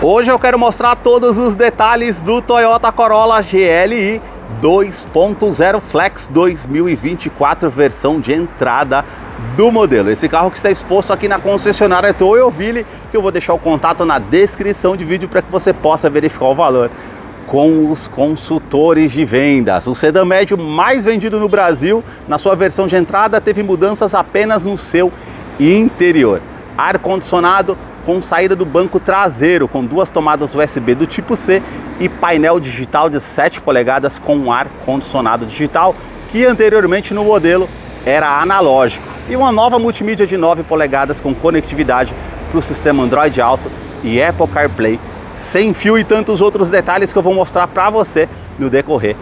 Hoje eu quero mostrar todos os detalhes do Toyota Corolla GLI 2.0 Flex 2024, versão de entrada do modelo. Esse carro que está exposto aqui na concessionária Toyoville, que eu vou deixar o contato na descrição de vídeo para que você possa verificar o valor com os consultores de vendas. O sedã médio mais vendido no Brasil, na sua versão de entrada, teve mudanças apenas no seu interior. Ar-condicionado com saída do banco traseiro, com duas tomadas USB do tipo C e painel digital de 7 polegadas com ar-condicionado digital, que anteriormente no modelo era analógico. E uma nova multimídia de 9 polegadas com conectividade para o sistema Android Auto e Apple CarPlay, sem fio e tantos outros detalhes que eu vou mostrar para você no decorrer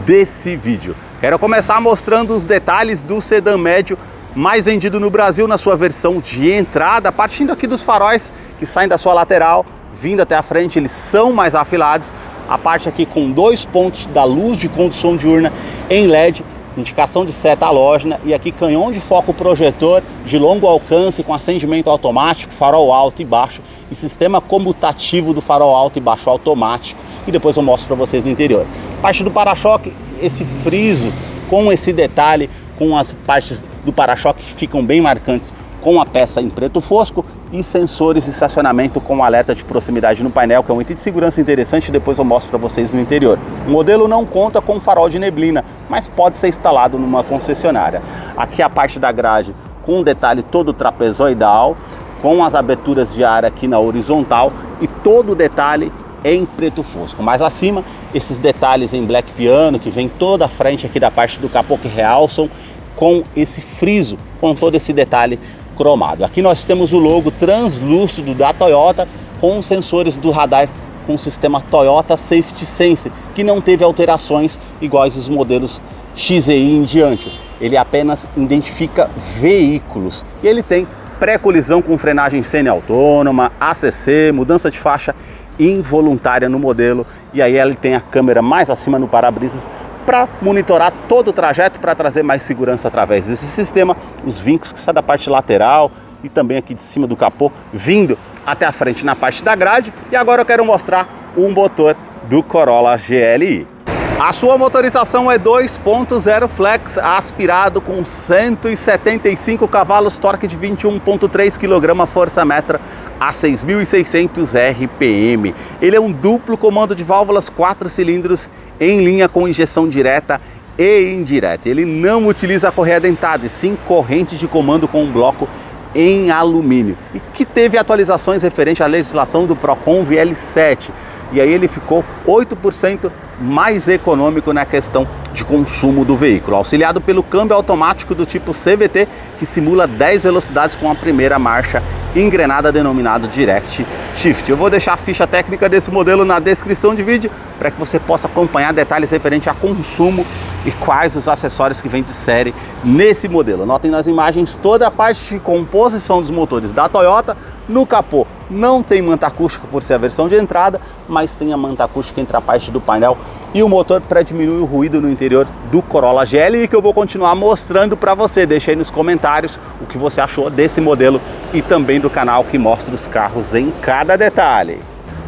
desse vídeo. Quero começar mostrando os detalhes do sedã médio mais vendido no Brasil na sua versão de entrada, partindo aqui dos faróis que saem da sua lateral, vindo até a frente, eles são mais afilados. A parte aqui com 2 pontos da luz de condução diurna em LED, indicação de seta halógena, e aqui canhão de foco projetor de longo alcance com acendimento automático, farol alto e baixo e sistema comutativo do farol alto e baixo automático, e depois eu mostro para vocês no interior. Parte do para-choque, esse friso com esse detalhe, com as partes do para-choque que ficam bem marcantes, com a peça em preto fosco e sensores de estacionamento com alerta de proximidade no painel, que é um item de segurança interessante, depois eu mostro para vocês no interior. O modelo não conta com farol de neblina, mas pode ser instalado numa concessionária. Aqui a parte da grade com um detalhe todo trapezoidal, com as aberturas de ar aqui na horizontal e todo o detalhe em preto fosco. Mais acima, esses detalhes em black piano que vem toda a frente aqui da parte do capô, que realçam com esse friso, com todo esse detalhe cromado. Aqui nós temos o logo translúcido da Toyota com os sensores do radar com o sistema Toyota Safety Sense, que não teve alterações iguais os modelos XEI em diante. Ele apenas identifica veículos e ele tem pré-colisão com frenagem semi-autônoma, ACC, mudança de faixa involuntária no modelo, e aí ele tem a câmera mais acima no para-brisas para monitorar todo o trajeto, para trazer mais segurança através desse sistema. Os vincos que saem da parte lateral e também aqui de cima do capô, vindo até a frente na parte da grade. E agora eu quero mostrar o motor do Corolla GLI. A sua motorização é 2.0 Flex aspirado com 175 cavalos, torque de 21.3 kg, força-metro a 6.600 RPM. Ele é um duplo comando de válvulas 4 cilindros em linha com injeção direta e indireta. Ele não utiliza correia dentada, e sim corrente de comando com um bloco em alumínio, e que teve atualizações referente à legislação do Procon VL7, e aí ele ficou 8% mais econômico na questão de consumo do veículo, auxiliado pelo câmbio automático do tipo CVT, que simula 10 velocidades com a primeira marcha engrenada, denominado Direct Shift. Eu vou deixar a ficha técnica desse modelo na descrição de vídeo para que você possa acompanhar detalhes referentes a consumo e quais os acessórios que vem de série nesse modelo. Notem nas imagens toda a parte de composição dos motores da Toyota. No capô não tem manta acústica por ser a versão de entrada, mas tem a manta acústica entre a parte do painel e o motor para diminuir o ruído no interior do Corolla GLI, que eu vou continuar mostrando para você. Deixa aí nos comentários o que você achou desse modelo e também do canal que mostra os carros em cada detalhe.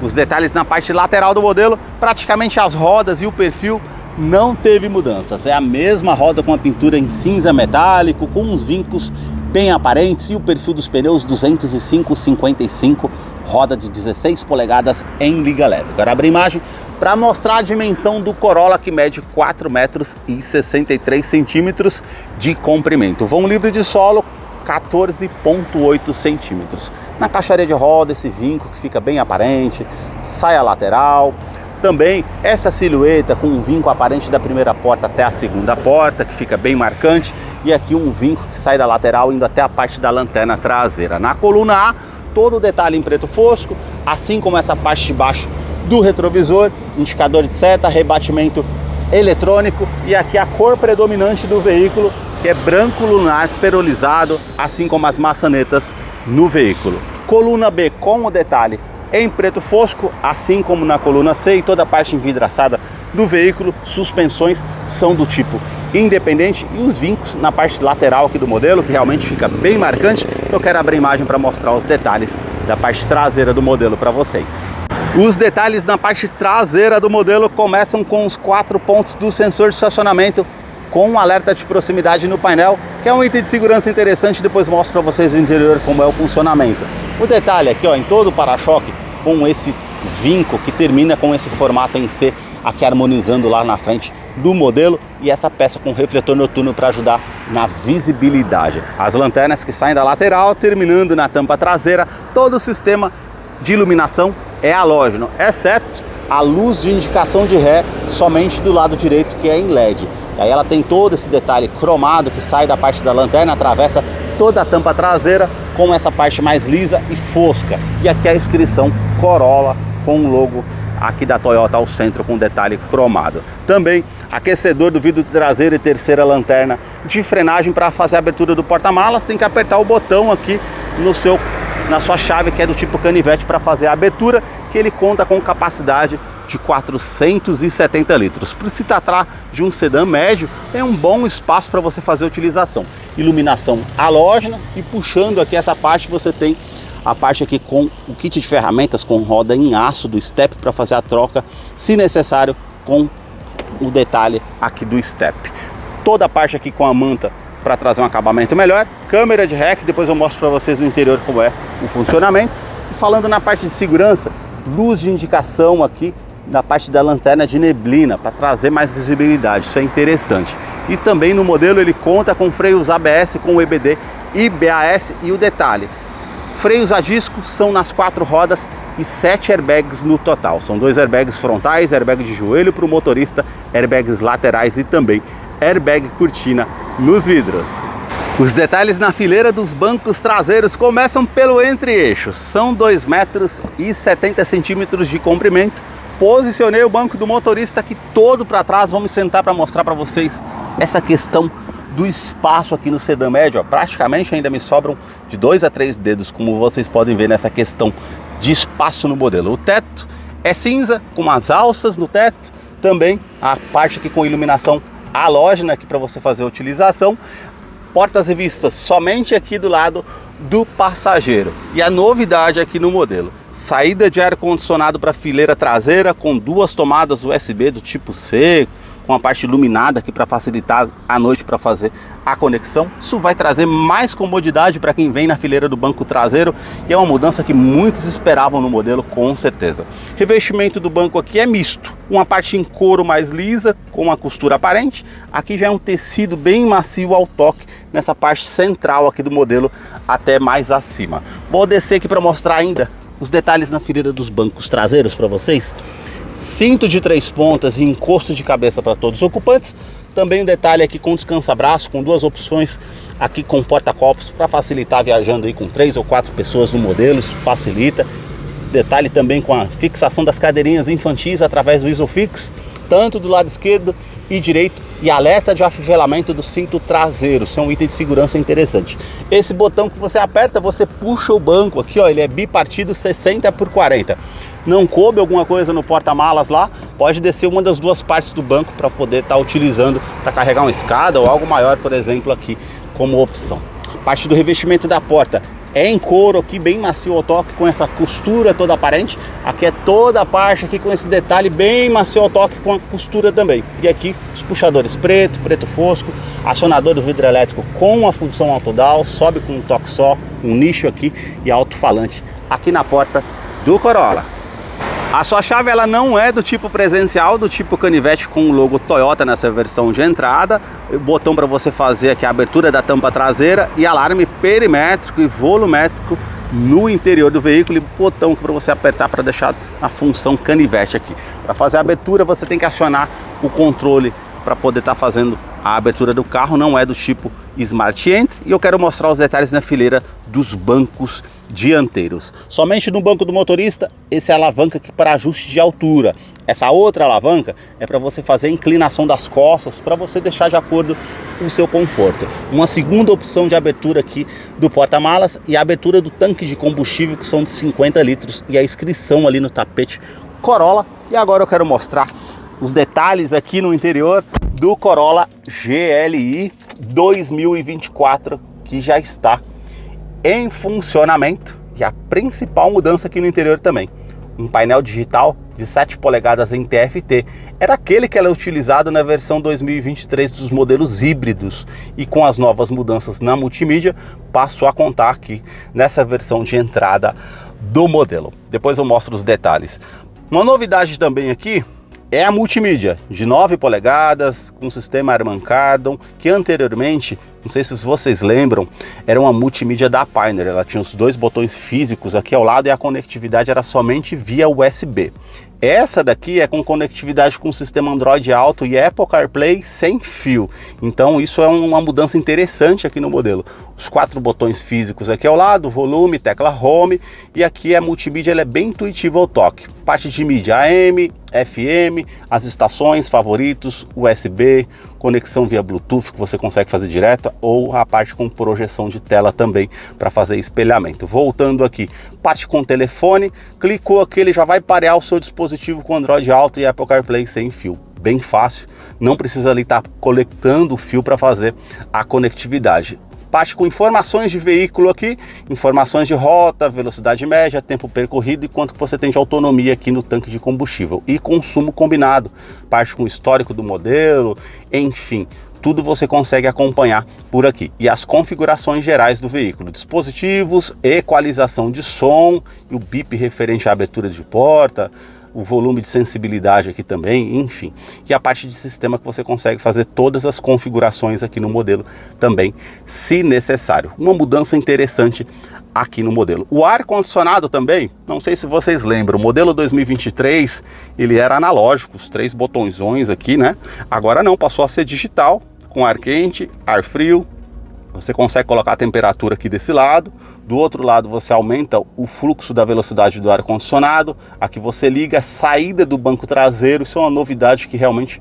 Os detalhes na parte lateral do modelo, praticamente as rodas e o perfil não teve mudanças. É a mesma roda com a pintura em cinza metálico, com uns vincos bem aparentes, e o perfil dos pneus 205/55, roda de 16 polegadas em liga leve. Quero abrir a imagem para mostrar a dimensão do Corolla, que mede 4,63 centímetros de comprimento. Vão livre de solo 14,8 centímetros. Na caixaria de roda, esse vinco que fica bem aparente, saia lateral. Também essa silhueta com um vinco aparente da primeira porta até a segunda porta, que fica bem marcante. E aqui um vinco que sai da lateral indo até a parte da lanterna traseira. Na coluna A, todo o detalhe em preto fosco, assim como essa parte de baixo do retrovisor, indicador de seta, rebatimento eletrônico, e aqui a cor predominante do veículo, que é branco lunar perolizado, assim como as maçanetas no veículo. Coluna B com o detalhe em preto fosco, assim como na coluna C, e toda a parte envidraçada do veículo. Suspensões são do tipo independente e os vincos na parte lateral aqui do modelo, que realmente fica bem marcante. Eu quero abrir a imagem para mostrar os detalhes da parte traseira do modelo para vocês. Os detalhes na parte traseira do modelo começam com os 4 pontos do sensor de estacionamento com um alerta de proximidade no painel, que é um item de segurança interessante. Depois mostro para vocês no interior como é o funcionamento. O detalhe aqui, ó, em todo o para-choque, com esse vinco que termina com esse formato em C, aqui harmonizando lá na frente do modelo, e essa peça com refletor noturno para ajudar na visibilidade. As lanternas que saem da lateral, terminando na tampa traseira. Todo o sistema de iluminação é halógeno, exceto a luz de indicação de ré somente do lado direito, que é em LED. E aí ela tem todo esse detalhe cromado que sai da parte da lanterna, atravessa toda a tampa traseira com essa parte mais lisa e fosca. E aqui a inscrição Corolla com o logo aqui da Toyota ao centro com detalhe cromado. Também aquecedor do vidro traseiro e terceira lanterna de frenagem. Para fazer a abertura do porta-malas tem que apertar o botão aqui na sua chave, que é do tipo canivete, para fazer a abertura, que ele conta com capacidade de 470 litros. Por se tratar de um sedã médio, é um bom espaço para você fazer a utilização. Iluminação halógena, e puxando aqui essa parte você tem a parte aqui com o kit de ferramentas com roda em aço do step para fazer a troca, se necessário, com o detalhe aqui do step. Toda a parte aqui com a manta para trazer um acabamento melhor, câmera de ré, que depois eu mostro para vocês no interior como é o funcionamento. E falando na parte de segurança, luz de indicação aqui na parte da lanterna de neblina para trazer mais visibilidade, isso é interessante. E também no modelo ele conta com freios ABS com EBD e BAS, e o detalhe, freios a disco são nas 4 rodas e 7 airbags no total. São 2 airbags frontais, airbag de joelho para o motorista, airbags laterais e também airbag cortina nos vidros. Os detalhes na fileira dos bancos traseiros começam pelo entre-eixo. São 2 metros e 70 centímetros de comprimento. Posicionei o banco do motorista aqui todo para trás. Vamos sentar para mostrar para vocês essa questão do espaço aqui no sedã médio. Ó, praticamente ainda me sobram de 2 a 3 dedos, como vocês podem ver nessa questão de espaço no modelo. O teto é cinza, com as alças no teto. Também a parte aqui com iluminação halógena aqui para você fazer a utilização. Portas e vistas somente aqui do lado do passageiro. E a novidade aqui no modelo, saída de ar-condicionado para a fileira traseira com 2 tomadas USB do tipo C, com a parte iluminada aqui para facilitar a noite para fazer a conexão. Isso vai trazer mais comodidade para quem vem na fileira do banco traseiro, e é uma mudança que muitos esperavam no modelo, com certeza. Revestimento do banco aqui é misto, uma parte em couro mais lisa com uma costura aparente. Aqui já é um tecido bem macio ao toque nessa parte central aqui do modelo, até mais acima. Vou descer aqui para mostrar ainda os detalhes na fileira dos bancos traseiros para vocês. Cinto de 3 pontas e encosto de cabeça para todos os ocupantes. Também um detalhe aqui com descansa-braço, com 2 opções aqui com porta-copos para facilitar viajando aí com 3 ou 4 pessoas no modelo, isso facilita. Detalhe também com a fixação das cadeirinhas infantis através do Isofix, tanto do lado esquerdo e direito, e alerta de afivelamento do cinto traseiro. Isso é um item de segurança interessante. Esse botão que você aperta, você puxa o banco aqui, ó, ele é bipartido 60 por 40. Não coube alguma coisa no porta-malas lá, pode descer uma das 2 partes do banco para poder estar utilizando para carregar uma escada ou algo maior, por exemplo, aqui como opção. Parte do revestimento da porta é em couro aqui, bem macio ao toque, com essa costura toda aparente. Aqui é toda a parte aqui com esse detalhe bem macio ao toque, com a costura também. E aqui os puxadores preto fosco, acionador do vidro elétrico com a função autodown, sobe com um toque só, um nicho aqui e alto-falante aqui na porta do Corolla. A sua chave ela não é do tipo presencial, do tipo canivete com o logo Toyota nessa versão de entrada. O botão para você fazer aqui a abertura da tampa traseira e alarme perimétrico e volumétrico no interior do veículo, e botão para você apertar para deixar a função canivete aqui. Para fazer a abertura você tem que acionar o controle para poder estar fazendo a abertura do carro. Não é do tipo Smart Entry. E eu quero mostrar os detalhes na fileira dos bancos dianteiros. Somente no banco do motorista, esse é a alavanca aqui para ajuste de altura. Essa outra alavanca é para você fazer a inclinação das costas, para você deixar de acordo com o seu conforto. Uma segunda opção de abertura aqui do porta-malas e a abertura do tanque de combustível, que são de 50 litros, e a inscrição ali no tapete Corolla. E agora eu quero mostrar os detalhes aqui no interior do Corolla GLI 2024, que já está em funcionamento, e a principal mudança aqui no interior também, um painel digital de 7 polegadas em TFT. Era aquele que era utilizado na versão 2023 dos modelos híbridos, e com as novas mudanças na multimídia passou a contar aqui nessa versão de entrada do modelo. Depois eu mostro os detalhes. Uma novidade também aqui é a multimídia de 9 polegadas com sistema Harman Kardon, que anteriormente, não sei se vocês lembram, era uma multimídia da Pioneer. Ela tinha os 2 botões físicos aqui ao lado e a conectividade era somente via USB. Essa daqui é com conectividade com o sistema Android Auto e Apple CarPlay sem fio. Então isso é uma mudança interessante aqui no modelo. Os 4 botões físicos aqui ao lado, volume, tecla Home, e aqui a multimídia ela é bem intuitiva ao toque. Parte de mídia AM, FM, as estações, favoritos, USB, conexão via Bluetooth que você consegue fazer direto, ou a parte com projeção de tela também para fazer espelhamento. Voltando aqui, parte com telefone, clicou aqui, ele já vai parear o seu dispositivo com Android Auto e Apple CarPlay sem fio. Bem fácil, não precisa ali estar coletando o fio para fazer a conectividade. Parte com informações de veículo aqui, informações de rota, velocidade média, tempo percorrido e quanto você tem de autonomia aqui no tanque de combustível. E consumo combinado, parte com histórico do modelo, enfim, tudo você consegue acompanhar por aqui. E as configurações gerais do veículo, dispositivos, equalização de som, e o bip referente à abertura de porta, o volume de sensibilidade aqui também, enfim. E a parte de sistema que você consegue fazer todas as configurações aqui no modelo também, se necessário. Uma mudança interessante aqui no modelo. O ar-condicionado também, não sei se vocês lembram, o modelo 2023, ele era analógico, os 3 botõezões aqui, né? Agora não, passou a ser digital, com ar quente, ar frio. Você consegue colocar a temperatura aqui desse lado, do outro lado você aumenta o fluxo da velocidade do ar-condicionado, aqui você liga a saída do banco traseiro. Isso é uma novidade que realmente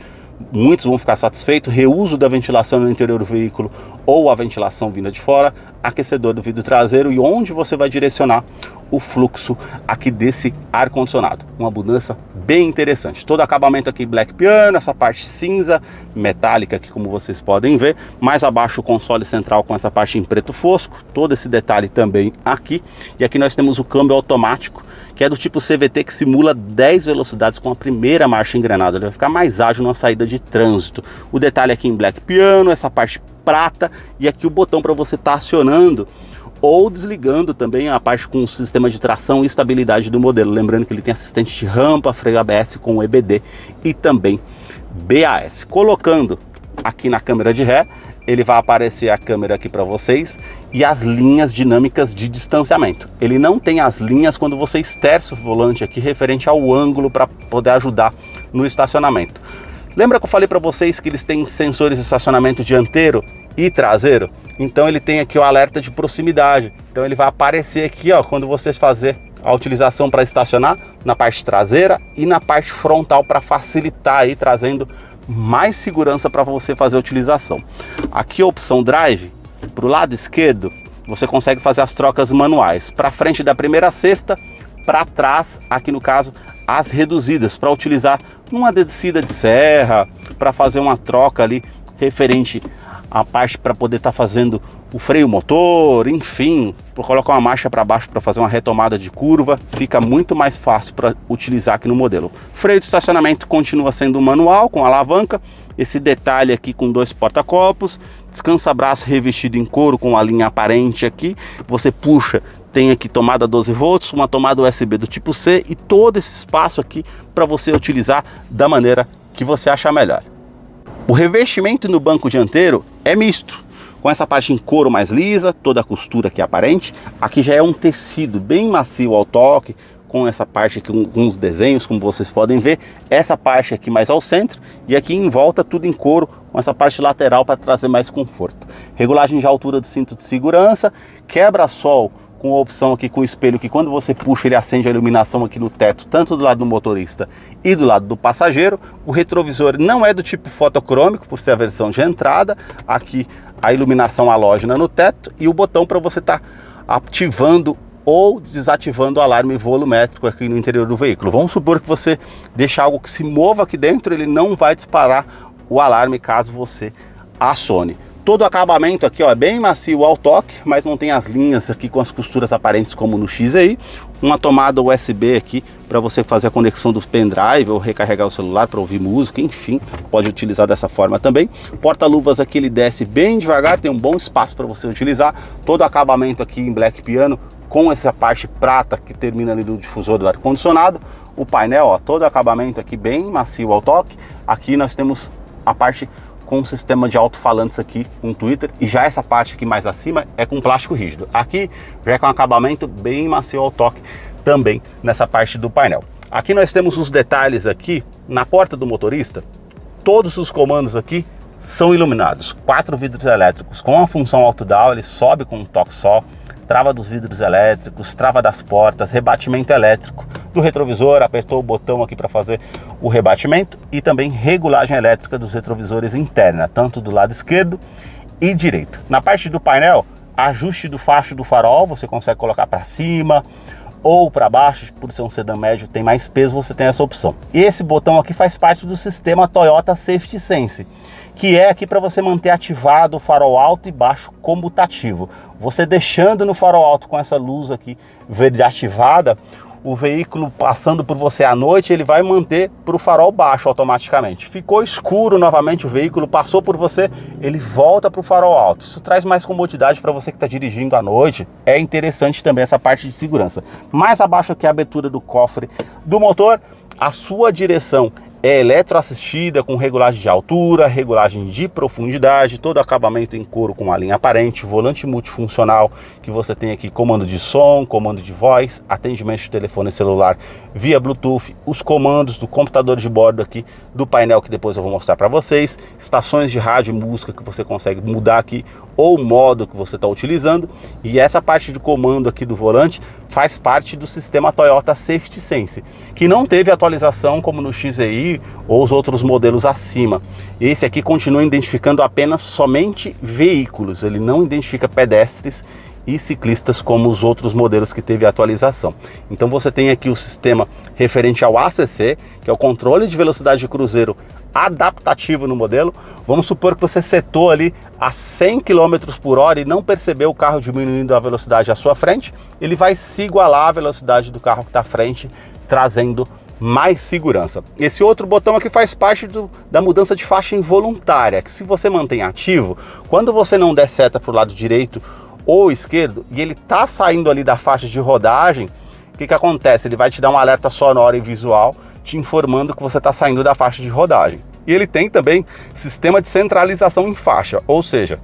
muitos vão ficar satisfeitos. Reuso da ventilação no interior do veículo ou a ventilação vinda de fora, aquecedor do vidro traseiro e onde você vai direcionar o fluxo aqui desse ar-condicionado. Uma mudança bem interessante. Todo acabamento aqui black piano, essa parte cinza metálica aqui como vocês podem ver. Mais abaixo o console central com essa parte em preto fosco, todo esse detalhe também aqui. E aqui nós temos o câmbio automático, que é do tipo CVT, que simula 10 velocidades com a primeira marcha engrenada. Ele vai ficar mais ágil na saída de trânsito. O detalhe aqui em black piano, essa parte prata, e aqui o botão para você estar acionando ou desligando também a parte com o sistema de tração e estabilidade do modelo. Lembrando que ele tem assistente de rampa, freio ABS com EBD e também BAS. Colocando aqui na câmera de ré, ele vai aparecer a câmera aqui para vocês e as linhas dinâmicas de distanciamento. Ele não tem as linhas quando você esterça o volante aqui referente ao ângulo para poder ajudar no estacionamento. Lembra que eu falei para vocês que eles têm sensores de estacionamento dianteiro e traseiro? Então ele tem aqui o alerta de proximidade. Então ele vai aparecer aqui, ó, quando você fazer a utilização para estacionar na parte traseira e na parte frontal para facilitar aí, trazendo mais segurança para você fazer a utilização. Aqui a opção Drive, para o lado esquerdo, você consegue fazer as trocas manuais. Para frente da primeira cesta, para trás, aqui no caso, as reduzidas, para utilizar numa descida de serra, para fazer uma troca ali referente à parte para poder estar fazendo o freio motor, enfim, para colocar uma marcha para baixo para fazer uma retomada de curva, fica muito mais fácil para utilizar aqui no modelo. Freio de estacionamento continua sendo manual com alavanca, esse detalhe aqui com 2 porta-copos, descansa-braço revestido em couro com a linha aparente aqui, você puxa, tem aqui tomada 12 volts, uma tomada USB do tipo C e todo esse espaço aqui para você utilizar da maneira que você achar melhor. O revestimento no banco dianteiro é misto, com essa parte em couro mais lisa, toda a costura aqui aparente. Aqui já é um tecido bem macio ao toque, com essa parte aqui, uns desenhos, como vocês podem ver. Essa parte aqui mais ao centro e aqui em volta tudo em couro, com essa parte lateral para trazer mais conforto. Regulagem de altura do cinto de segurança, quebra-sol com a opção aqui com o espelho, que quando você puxa ele acende a iluminação aqui no teto, tanto do lado do motorista e do lado do passageiro. O retrovisor não é do tipo fotocrômico, por ser a versão de entrada. Aqui a iluminação halógena no teto e o botão para você estar ativando ou desativando o alarme volumétrico aqui no interior do veículo. Vamos supor que você deixa algo que se mova aqui dentro, ele não vai disparar o alarme caso você acione. Todo o acabamento aqui, ó, é bem macio ao toque, mas não tem as linhas aqui com as costuras aparentes como no X aí. uma tomada USB aqui para você fazer a conexão do pendrive ou recarregar o celular para ouvir música, enfim, pode utilizar dessa forma também. Porta-luvas aqui ele desce bem devagar, tem um bom espaço para você utilizar. Todo o acabamento aqui em black piano com essa parte prata que termina ali do difusor do ar-condicionado. O painel, ó, todo o acabamento aqui bem macio ao toque. Aqui nós temos a parte com um sistema de alto-falantes aqui, um tweeter, e já essa parte aqui mais acima é com plástico rígido. Aqui já é com acabamento bem macio ao toque também nessa parte do painel. Aqui nós temos os detalhes aqui na porta do motorista. Todos os comandos aqui são iluminados, 4 vidros elétricos com a função auto-down, ele sobe com um toque só, trava dos vidros elétricos, trava das portas, rebatimento elétrico do retrovisor, apertou o botão aqui para fazer o rebatimento, e também regulagem elétrica dos retrovisores interna, tanto do lado esquerdo e direito. Na parte do painel, ajuste do facho do farol, você consegue colocar para cima ou para baixo, por ser um sedã médio, tem mais peso, você tem essa opção. Esse botão aqui faz parte do sistema Toyota Safety Sense, que é aqui para você manter ativado o farol alto e baixo comutativo. Você deixando no farol alto com essa luz aqui verde ativada, o veículo passando por você à noite, ele vai manter para o farol baixo automaticamente. Ficou escuro novamente, o veículo passou por você, ele volta para o farol alto. Isso traz mais comodidade para você que está dirigindo à noite. É interessante também essa parte de segurança. Mais abaixo aqui a abertura do cofre do motor, a sua direção é eletroassistida com regulagem de altura, regulagem de profundidade, todo acabamento em couro com a linha aparente, volante multifuncional que você tem aqui, comando de som, comando de voz, atendimento de telefone celular via Bluetooth, os comandos do computador de bordo aqui do painel que depois eu vou mostrar para vocês, estações de rádio e música que você consegue mudar aqui ou o modo que você está utilizando, e essa parte de comando aqui do volante faz parte do sistema Toyota Safety Sense, que não teve atualização como no XEI ou os outros modelos acima. Esse aqui continua identificando apenas somente veículos, ele não identifica pedestres e ciclistas como os outros modelos que teve atualização. Então você tem aqui o sistema referente ao ACC, que é o controle de velocidade de cruzeiro adaptativo no modelo. Vamos supor que você setou ali a 100 km por hora e não percebeu o carro diminuindo a velocidade à sua frente, ele vai se igualar à velocidade do carro que está à frente, trazendo mais segurança. Esse outro botão aqui faz parte da mudança de faixa involuntária, que se você mantém ativo, quando você não der seta para o lado direito ou esquerdo e ele está saindo ali da faixa de rodagem, o que acontece? Ele vai te dar um alerta sonoro e visual te informando que você está saindo da faixa de rodagem. E ele tem também sistema de centralização em faixa, ou seja,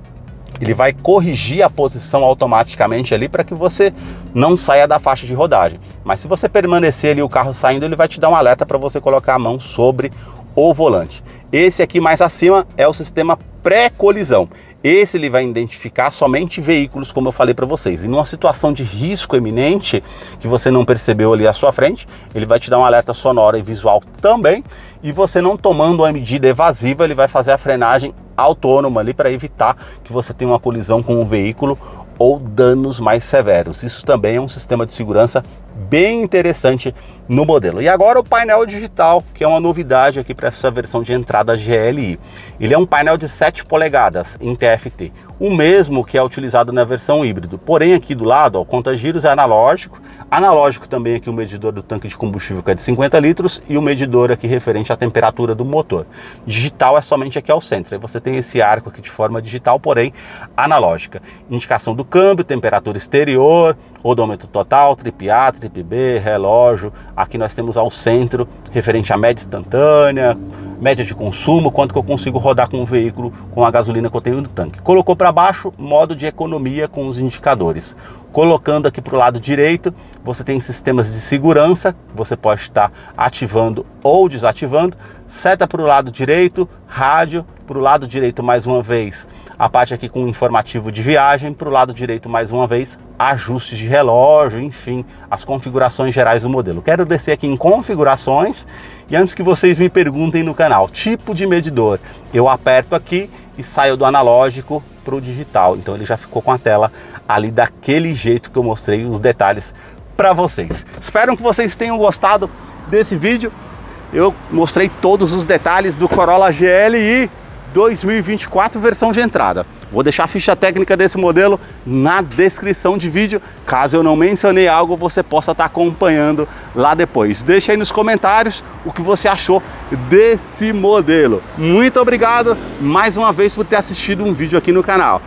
ele vai corrigir a posição automaticamente ali para que você não saia da faixa de rodagem. Mas se você permanecer ali o carro saindo, ele vai te dar um alerta para você colocar a mão sobre o volante. Esse aqui mais acima é o sistema pré-colisão. Esse ele vai identificar somente veículos, como eu falei para vocês. E numa situação de risco eminente, que você não percebeu ali à sua frente, ele vai te dar um alerta sonoro e visual também. E você não tomando uma medida evasiva, ele vai fazer a frenagem autônoma ali para evitar que você tenha uma colisão com o veículo ou danos mais severos. Isso também é um sistema de segurança bem interessante no modelo. E agora o painel digital, que é uma novidade aqui para essa versão de entrada GLI. Ele é um painel de 7 polegadas em TFT, o mesmo que é utilizado na versão híbrido. Porém aqui do lado, o conta-giros é analógico. Analógico também aqui o medidor do tanque de combustível, que é de 50 litros, e o medidor aqui referente à temperatura do motor. Digital é somente aqui ao centro. Aí você tem esse arco aqui de forma digital, porém analógica. Indicação do câmbio, temperatura exterior, odômetro total, trip A, trip B, relógio. Aqui nós temos ao centro, referente à média instantânea, média de consumo, quanto que eu consigo rodar com o veículo com a gasolina que eu tenho no tanque. Colocou para baixo, modo de economia com os indicadores. Colocando aqui para o lado direito, você tem sistemas de segurança, você pode estar ativando ou desativando. Seta para o lado direito, rádio, para o lado direito mais uma vez, a parte aqui com informativo de viagem, para o lado direito mais uma vez, ajustes de relógio, enfim, as configurações gerais do modelo. Quero descer aqui em configurações e antes que vocês me perguntem no canal, tipo de medidor, eu aperto aqui e saio do analógico para o digital, então ele já ficou com a tela ali daquele jeito que eu mostrei os detalhes para vocês. Espero que vocês tenham gostado desse vídeo. Eu mostrei todos os detalhes do Corolla GLI 2024 versão de entrada. Vou deixar a ficha técnica desse modelo na descrição de vídeo. Caso eu não mencionei algo, você possa estar acompanhando lá depois. Deixa aí nos comentários o que você achou desse modelo. Muito obrigado mais uma vez por ter assistido um vídeo aqui no canal.